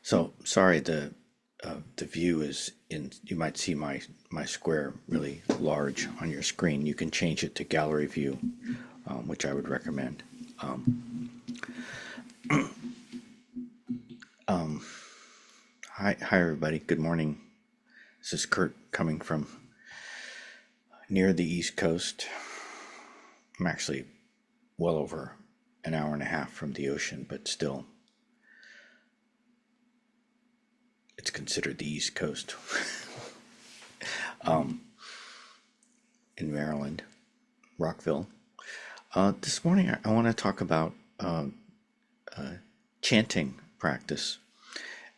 So sorry, the view is in. You might see my square really large on your screen. You can change it to gallery view, which I would recommend. Hi everybody. Good morning. This is Kurt coming from near the East Coast. I'm actually well over an hour and a half from the ocean, but still, it's considered the East Coast. In Maryland, Rockville. This morning I want to talk about chanting practice,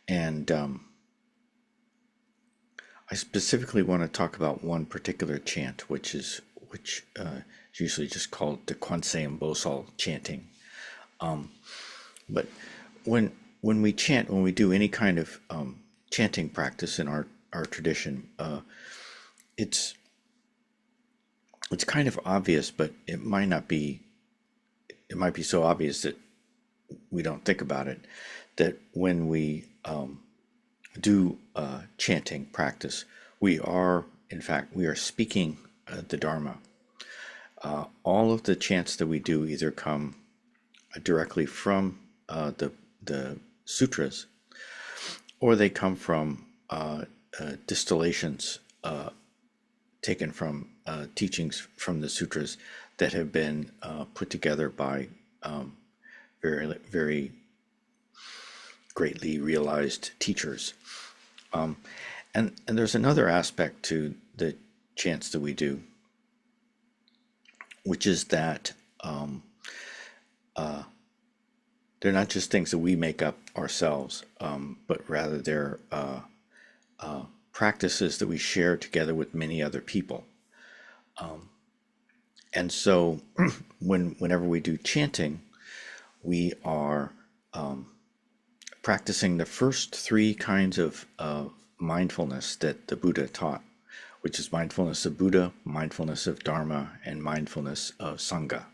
and I specifically want to talk about one particular chant, which is usually just called the Kwanseum Bosal Chanting. But when we chant, when we do any kind of chanting practice in our tradition, it's kind of obvious, but it might not be. It might be so obvious that we don't think about it. That when we do chanting practice, we are, in fact, we are speaking the Dharma. All of the chants that we do either come directly from the sutras, or they come from distillations taken from teachings from the sutras that have been put together by very, very greatly realized teachers. And there's another aspect to the chants that we do, which is that they're not just things that we make up ourselves, but rather they're practices that we share together with many other people. And so whenever we do chanting, we are practicing the first three kinds of mindfulness that the Buddha taught, which is mindfulness of Buddha, mindfulness of Dharma, and mindfulness of Sangha.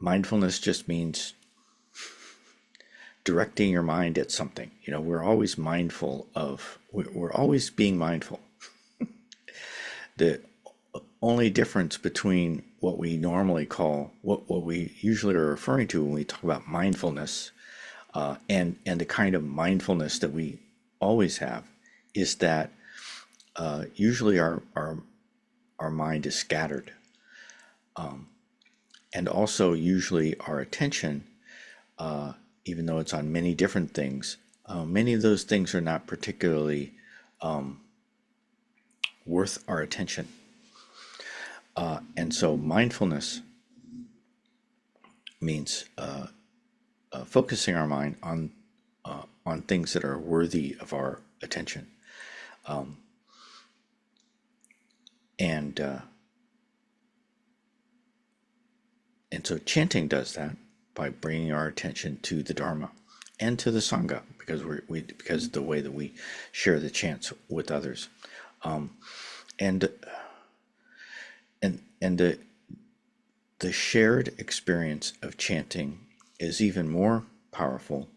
Mindfulness just means directing your mind at something. You know, we're always mindful of, we're always being mindful. The only difference between what we normally call, what we usually are referring to when we talk about mindfulness, and the kind of mindfulness that we always have, is that usually our mind is scattered, and also usually our attention, even though it's on many different things, many of those things are not particularly worth our attention. And so mindfulness means focusing our mind on things that are worthy of our attention. And so chanting does that by bringing our attention to the Dharma and to the Sangha, because because of the way that we share the chants with others. And the shared experience of chanting is even more powerful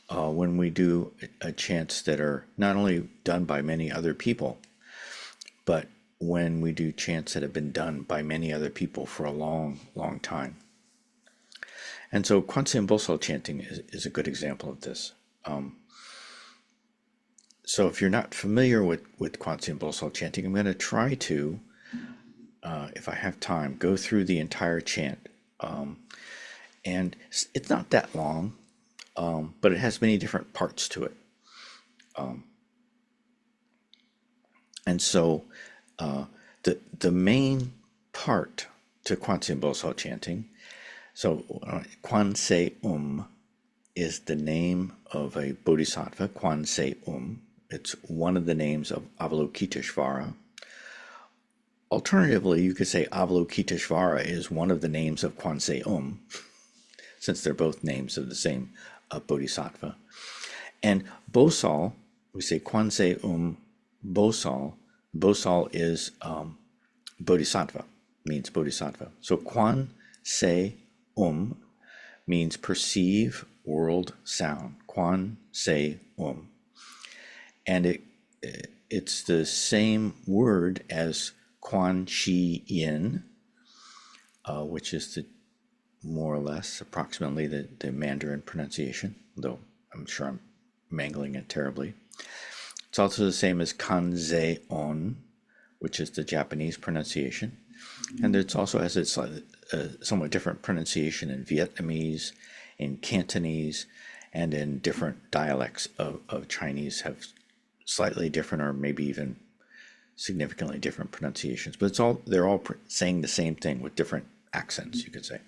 when we do chants that are not only done by many other people, but when we do chants that have been done by many other people for a long, long time. And so Kwanseum Bosal Chanting is a good example of this. So if you're not familiar with Kwanseum Bosal Chanting, I'm going to try to, if I have time, go through the entire chant. And it's not that long, but it has many different parts to it. And so the main part to Kwanseum Bosal Chanting, so Kwanseum is the name of a bodhisattva. Kwanseum, it's one of the names of Avalokiteshvara. Alternatively, you could say Avalokiteshvara is one of the names of Kwanseum, since they're both names of the same bodhisattva. And Bosal, we say Kwanseum Bosal. Bosal is bodhisattva, means bodhisattva. So Kwanseum means perceive world sound, Kwanseum, and it's the same word as shi-hyeon, which is the more or less approximately the Mandarin pronunciation, though I'm sure I'm mangling it terribly. It's also the same as Kwanseum, which is the Japanese pronunciation, and it also has its somewhat different pronunciation in Vietnamese, in Cantonese, and in different dialects of Chinese have slightly different or maybe even significantly different pronunciations. But they're all saying the same thing with different accents, you could say.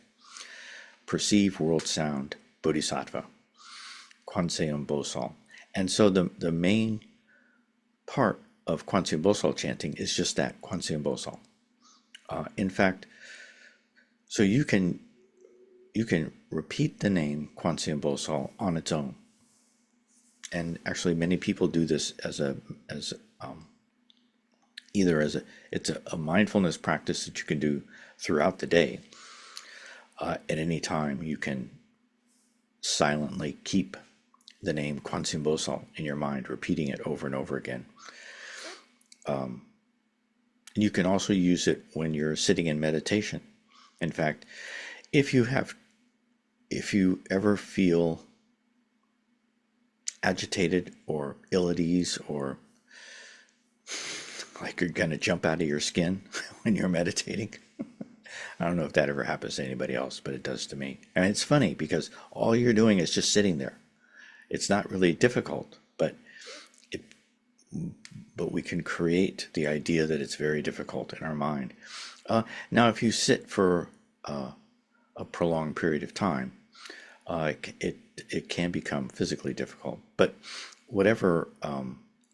Perceive world sound, bodhisattva, Kwanseum Bosal. And so the main part of Kwanseum Bosal chanting is just that, Kwanseum Bosal. In fact, so you can repeat the name Kwanseum Bosal on its own. And actually many people do this it's a mindfulness practice that you can do throughout the day. At any time you can silently keep the name Kwanseum Bosal in your mind, repeating it over and over again. And you can also use it when you're sitting in meditation. In fact, if you ever feel agitated or ill at ease, or like you're going to jump out of your skin when you're meditating, I don't know if that ever happens to anybody else, but it does to me. And it's funny because all you're doing is just sitting there. It's not really difficult, but we can create the idea that it's very difficult in our mind. Now, if you sit for a prolonged period of time, it can become physically difficult. But whatever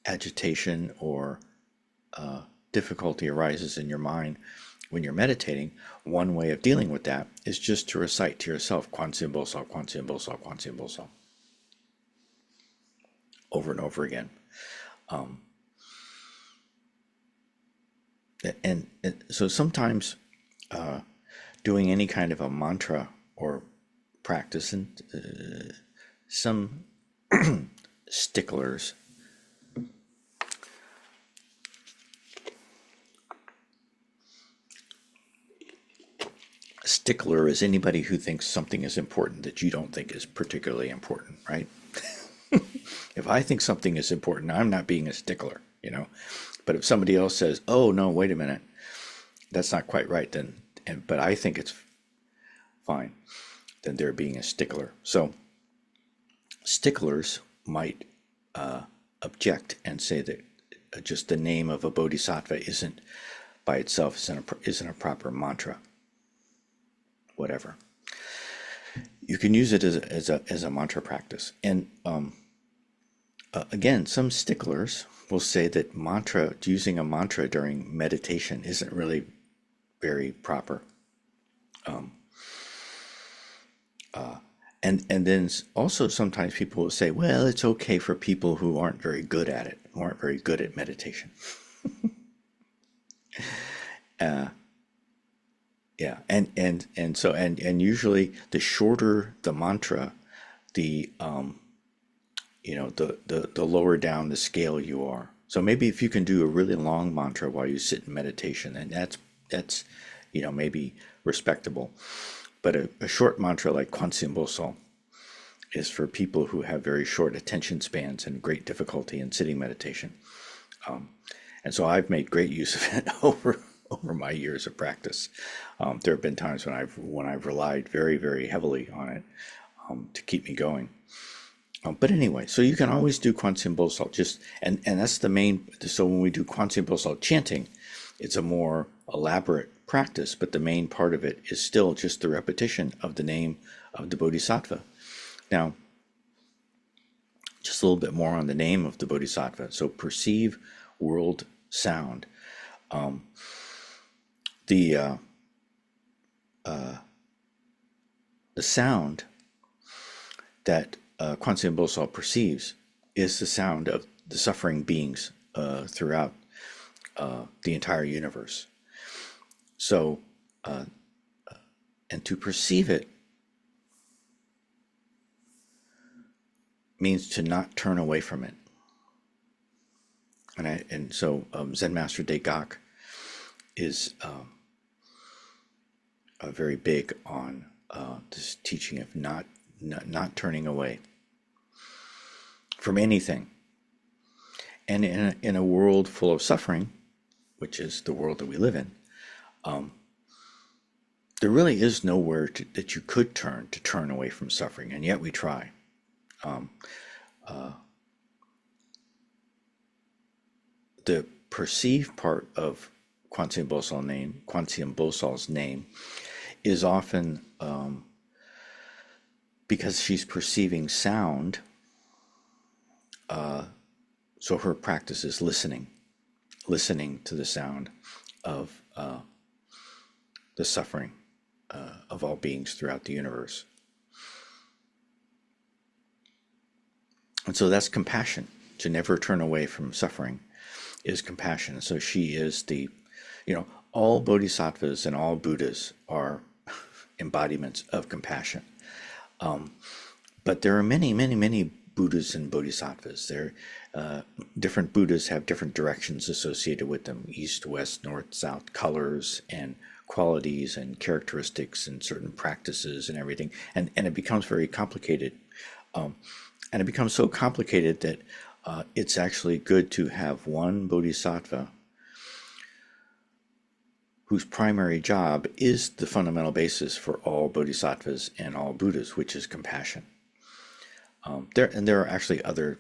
agitation or difficulty arises in your mind when you're meditating, one way of dealing with that is just to recite to yourself Kwanseum Bosal, Kwanseum Bosal, Kwanseum Bosal, over and over again. And so sometimes doing any kind of a mantra or practice, and some sticklers stickler is anybody who thinks something is important that you don't think is particularly important, right? If I think something is important, I'm not being a stickler, But if somebody else says, "Oh no, wait a minute, that's not quite right," but I think it's fine, then they're being a stickler. So sticklers might object and say that just the name of a bodhisattva isn't by itself isn't a proper mantra. Whatever. You can use it as a mantra practice. And again, some sticklers will say that using a mantra during meditation isn't really very proper. And then also sometimes people will say, well, it's okay for people who aren't very good at it, who aren't very good at meditation. Yeah, and so usually the shorter the mantra, the lower down the scale you are. So maybe if you can do a really long mantra while you sit in meditation, and that's maybe respectable. But a short mantra like Kwanseum Bosal is for people who have very short attention spans and great difficulty in sitting meditation. And so I've made great use of it over my years of practice. There have been times when I've relied very, very heavily on it to keep me going. But anyway, so you can always do Kwanseum Bosal, and that's the main. So when we do Kwanseum Bosal chanting, it's a more elaborate practice, but the main part of it is still just the repetition of the name of the bodhisattva. Now, just a little bit more on the name of the bodhisattva. So perceive world sound. The sound that Kwanseum Bosal perceives is the sound of the suffering beings throughout the entire universe. So, and to perceive it means to not turn away from it. And so Zen Master Dae-ga is very big on this teaching of not turning away from anything. And in a world full of suffering, which is the world that we live in, there really is nowhere that you could turn away from suffering, and yet we try. The perceived part of Kwanseum Bosal's name, is often because she's perceiving sound. So her practice is listening to the sound of the suffering of all beings throughout the universe. And so that's compassion. To never turn away from suffering is compassion. So she is all bodhisattvas and all Buddhas are embodiments of compassion. But there are many, many, many Buddhas and bodhisattvas. Different Buddhas have different directions associated with them: east, west, north, south, colors and qualities and characteristics and certain practices and everything. And it becomes very complicated. And it becomes so complicated that it's actually good to have one bodhisattva whose primary job is the fundamental basis for all bodhisattvas and all Buddhas, which is compassion. There are actually other,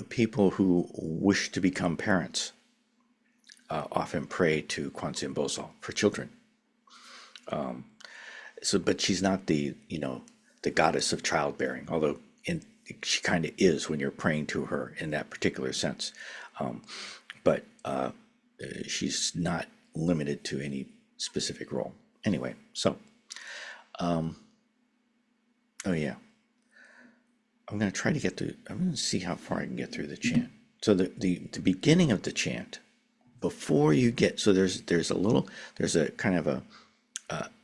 people who wish to become parents often pray to Kwanseum Bosal for children. But she's not the goddess of childbearing, although she kind of is when you're praying to her in that particular sense. But she's not limited to any specific role. Anyway, so, I'm going to try to get through, I'm going to see how far I can get through the chant. So the beginning of the chant, before you get, so there's a kind of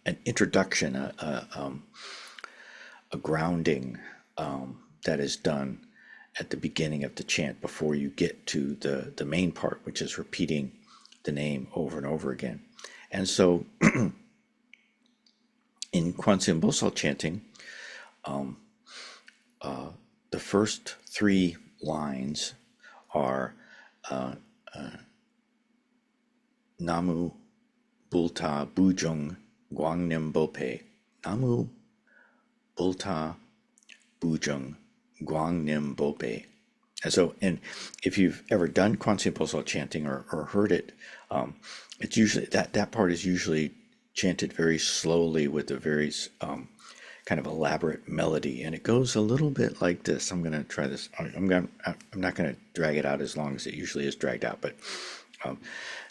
an introduction, a grounding that is done at the beginning of the chant before you get to the main part, which is repeating the name over and over again. And so in Kwanseum Bosal Chanting, the first three lines are Namu, bul-ta, bu-jung, gwang-nim, bop-he. Namu, bul-ta, bu-jung, gwang-nim, bop-he. And if you've ever done Kwanseum Bosal chanting or heard it, it's usually that part is usually chanted very slowly with a very kind of elaborate melody, and it goes a little bit like this. I'm going to try this. I'm not going to drag it out as long as it usually is dragged out, but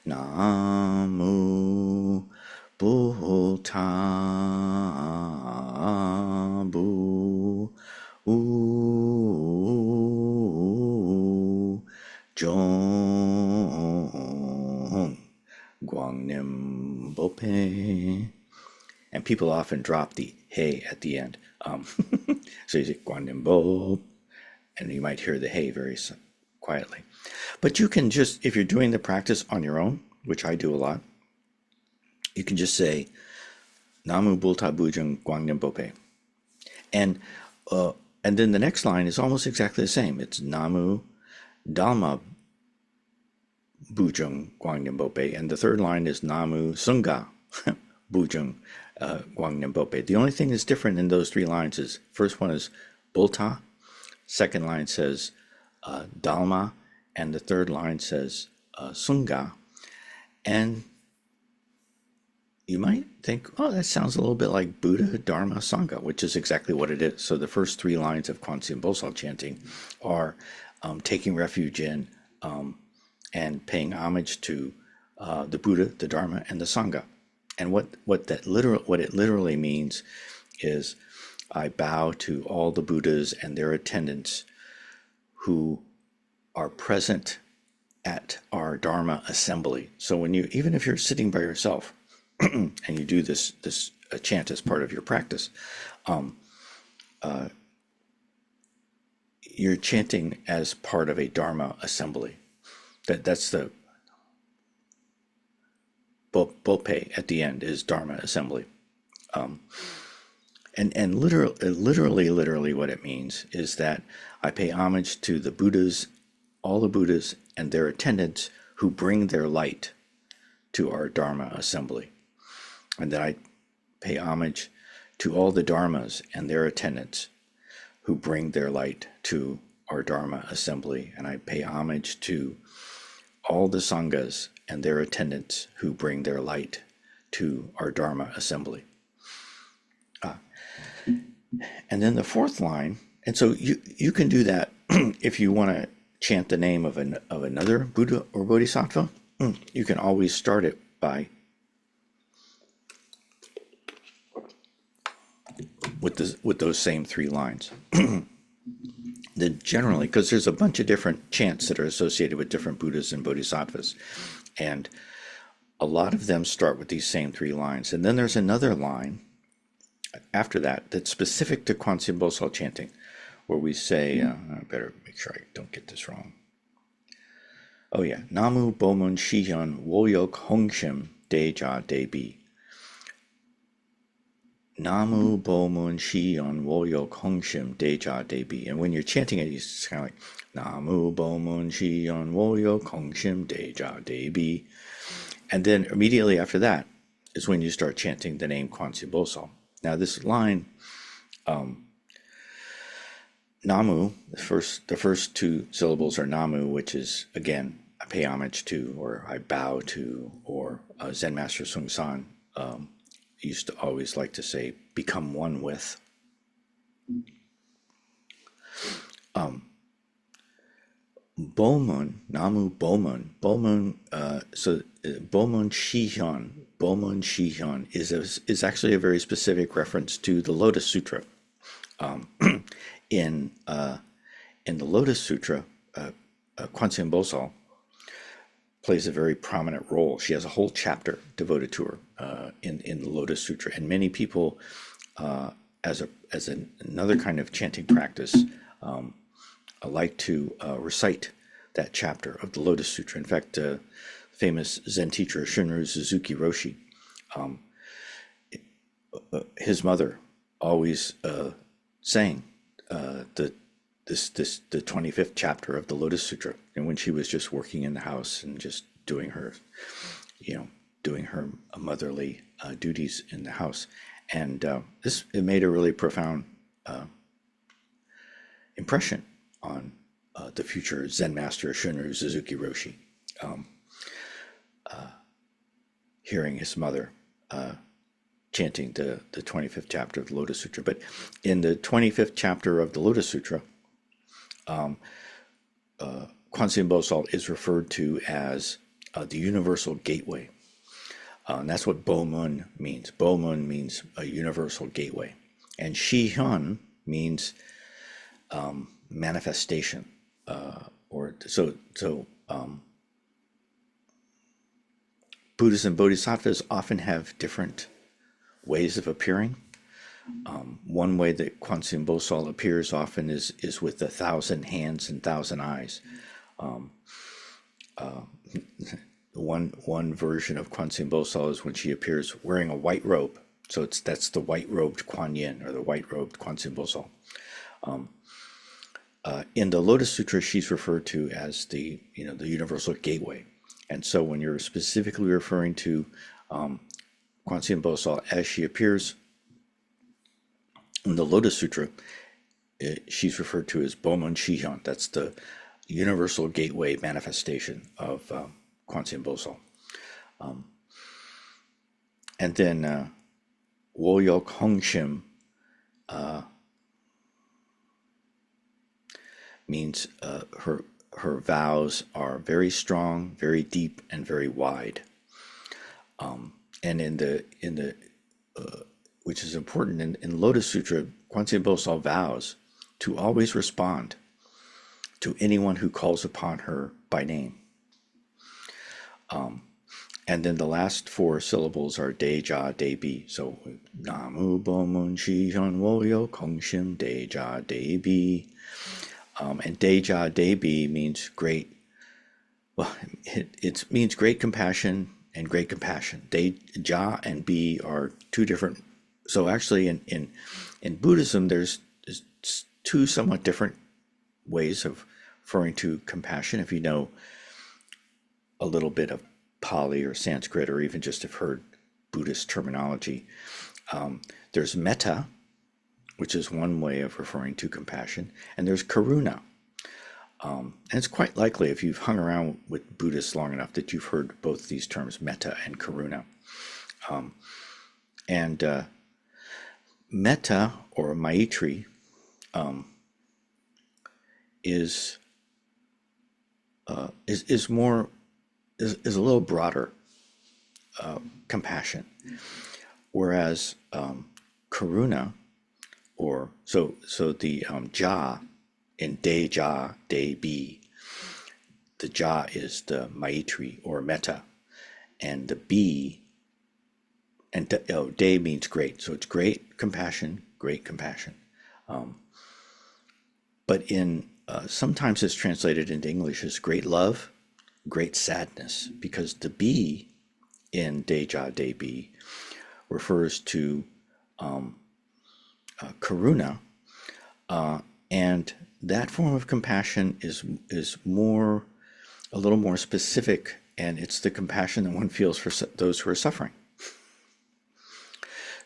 Namu bul-ta bu-jung gwang-nim bop-he. And people often drop the hey at the end. So you say gwang-nim bop, and you might hear the hey very quietly. But you can just, if you're doing the practice on your own, which I do a lot, you can just say Namu bul-ta bu-jung gwang-nim bop-he. And then the next line is almost exactly the same. It's Namu dal-ma bu-jung gwang-nim bop-he. And the third line is Namu sunga bu-jung gwang-nim bop-he. The only thing that's different in those three lines is, first one is bul-ta, second line says dal-ma, and the third line says sunga. And you might think, oh, that sounds a little bit like Buddha, Dharma, Sangha, which is exactly what it is. So the first three lines of Kwanseum Bosal chanting are taking refuge in and paying homage to the Buddha, the Dharma, and the Sangha. And what it literally means is, I bow to all the Buddhas and their attendants who are present at our Dharma assembly. So even if you're sitting by yourself, and you do this chant as part of your practice, you're chanting as part of a Dharma assembly. That's the bop-he at the end is Dharma assembly. And literally what it means is that I pay homage to the Buddhas, all the Buddhas and their attendants who bring their light to our Dharma assembly. And that I pay homage to all the Dharmas and their attendants who bring their light to our Dharma assembly. And I pay homage to all the Sanghas and their attendants who bring their light to our Dharma assembly. And then the fourth line, and so you can do that if you want to chant the name of another Buddha or Bodhisattva. You can always start it by with those same three lines. Then generally, because there's a bunch of different chants that are associated with different Buddhas and Bodhisattvas, and a lot of them start with these same three lines. And then there's another line after that that's specific to Kwanseum Bosal chanting, where we say, I better make sure I don't get this wrong. Oh yeah, Namu, bo-mun, shi-hyeon, wol-lyok, hong-shim, dae-ja, dae-bi. Namu, bo-mun, shi-hyeon, wol-lyok, hong-shim, dae-ja, dae-bi. And when you're chanting it, it's kind of like Namu, bo-mun, shi-hyeon, wol-lyok, hong-shim, dae-ja, dae-bi. And then immediately after that is when you start chanting the name Kwanseum Bosal. Now this line, Namu, the first two syllables are Namu, which is, again, I pay homage to, or I bow to, or Zen Master Sung San used to always like to say, become one with. Bo-mun, Namu bo-mun, bo-mun, bo-mun shi-hyeon, bo-mun shi-hyeon is actually a very specific reference to the Lotus Sutra. In the Lotus Sutra, Kwanseum Bosal plays a very prominent role. She has a whole chapter devoted to her in the Lotus Sutra, and many people, as another kind of chanting practice, like to recite that chapter of the Lotus Sutra. In fact, famous Zen teacher Shunryu Suzuki Roshi, his mother always sang the 25th chapter of the Lotus Sutra, and when she was just working in the house and just doing her motherly duties in the house, and it made a really profound impression on the future Zen master Shunryu Suzuki Roshi, hearing his mother chanting the 25th chapter of the Lotus Sutra. But in the 25th chapter of the Lotus Sutra, Kwanseum Bosal is referred to as the universal gateway. And that's what bo-mun means. Bo-mun means a universal gateway. And shi-hyeon means manifestation. Buddhas and Bodhisattvas often have different ways of appearing. One way that Kwanseum Bosal appears often is with 1,000 hands and 1,000 eyes. One version of Kwanseum Bosal is when she appears wearing a white robe. So that's the white-robed Pinyin, or the white-robed Kwanseum Bosal. In the Lotus Sutra, she's referred to as the universal gateway. And so when you're specifically referring to Kwanseum Bosal as she appears in the Lotus Sutra, she's referred to as bo-mun shi-hyeon. That's the universal gateway manifestation of Kwanseum Bosal. And then wol-lyok hong-shim means her vows are very strong, very deep, and very wide. And in the which is important in Lotus Sutra, Kwanseum Bosal vows to always respond to anyone who calls upon her by name. And then the last four syllables are dae-ja, dae-bi. So namu, bo-mun, shi-hyeon, wol-lyok, hong-shim, dae-ja, dae-bi. And dae-ja, dae-bi means great. Well, it means great compassion and great compassion. Dae-ja and bi are two different. So actually, in Buddhism, there's two somewhat different ways of referring to compassion. If you know a little bit of Pali or Sanskrit, or even just have heard Buddhist terminology, there's metta, which is one way of referring to compassion, and there's karuna. And it's quite likely, if you've hung around with Buddhists long enough, that you've heard both these terms, metta and karuna. And metta, or maitri, is more is a little broader compassion, whereas karuna, or so the ja in dae-ja, dae-bi, the ja is the maitri or metta, and the bi, and dae means great, so it's great compassion, great compassion. But in sometimes it's translated into English as great love, great sadness, because the bi in dae-ja, dae-bi refers to karuna, and that form of compassion is a little more specific, and it's the compassion that one feels for those who are suffering.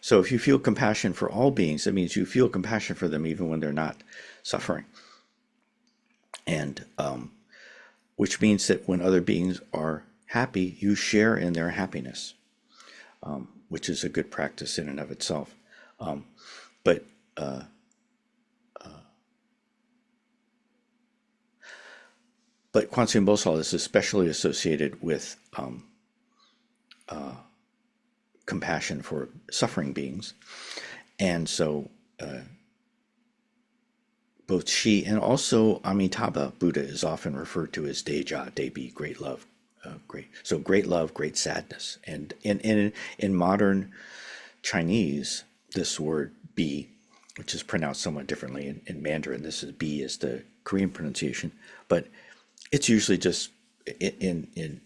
So if you feel compassion for all beings, that means you feel compassion for them even when they're not suffering. And which means that when other beings are happy, you share in their happiness, which is a good practice in and of itself. But Kwanseum Bosal is especially associated with compassion for suffering beings. And so both she and also Amitabha Buddha is often referred to as dae-ja, dae-bi, great love, great love, great sadness. And in modern Chinese, this word bi, which is pronounced somewhat differently in Mandarin, this is bi is the Korean pronunciation, but it's usually just in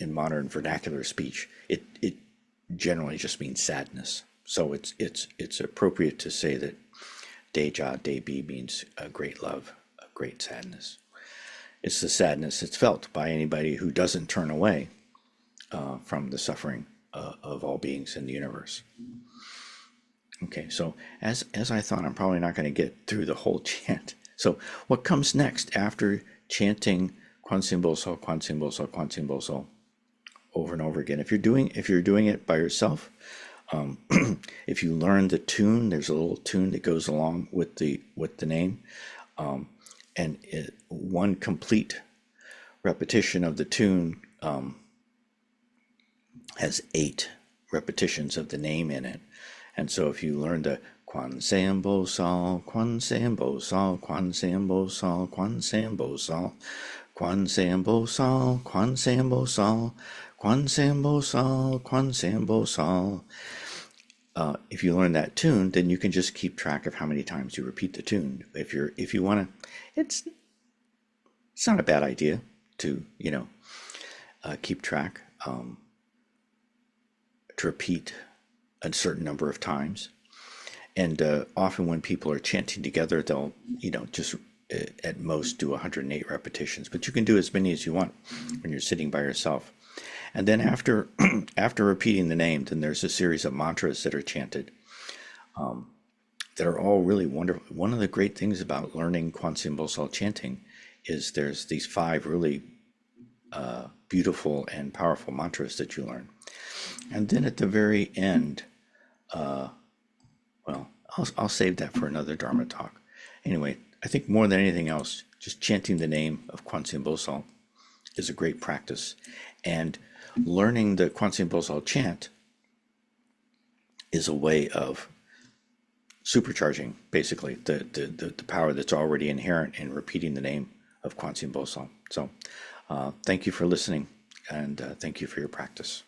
modern vernacular speech, it generally just means sadness. So it's appropriate to say that dae-ja, dae-bi means a great love, a great sadness. It's the sadness that's felt by anybody who doesn't turn away from the suffering of all beings in the universe. Okay, so as I thought, I'm probably not going to get through the whole chant. So what comes next after chanting Kwanseum Bosal, Kwanseum Bosal, Kwanseum Bosal over and over again? If you're doing it by yourself, if you learn the tune, there's a little tune that goes along with the name, and one complete repetition of the tune has 8 repetitions of the name in it. And so if you learn the Kwanseum Bosal, Kwanseum Bosal, Kwanseum Bosal, Kwanseum Bosal, Kwanseum Bosal, Kwanseum Bosal, Kwanseum Bosal, Kwanseum Bosal. If you learn that tune, then you can just keep track of how many times you repeat the tune. If you want to, it's not a bad idea to keep track, to repeat a certain number of times. And often when people are chanting together, they'll just at most do 108 repetitions, but you can do as many as you want when you're sitting by yourself. And then after repeating the name, then there's a series of mantras that are chanted that are all really wonderful. One of the great things about learning Kwanseum Bosal chanting is there's these 5 really beautiful and powerful mantras that you learn. And then at the very end, I'll save that for another Dharma talk. Anyway, I think more than anything else, just chanting the name of Kwanseum Bosal is a great practice. And learning the Kwanseum Bosal chant is a way of supercharging, basically, the power that's already inherent in repeating the name of Kwanseum Bosal. So thank you for listening, and thank you for your practice.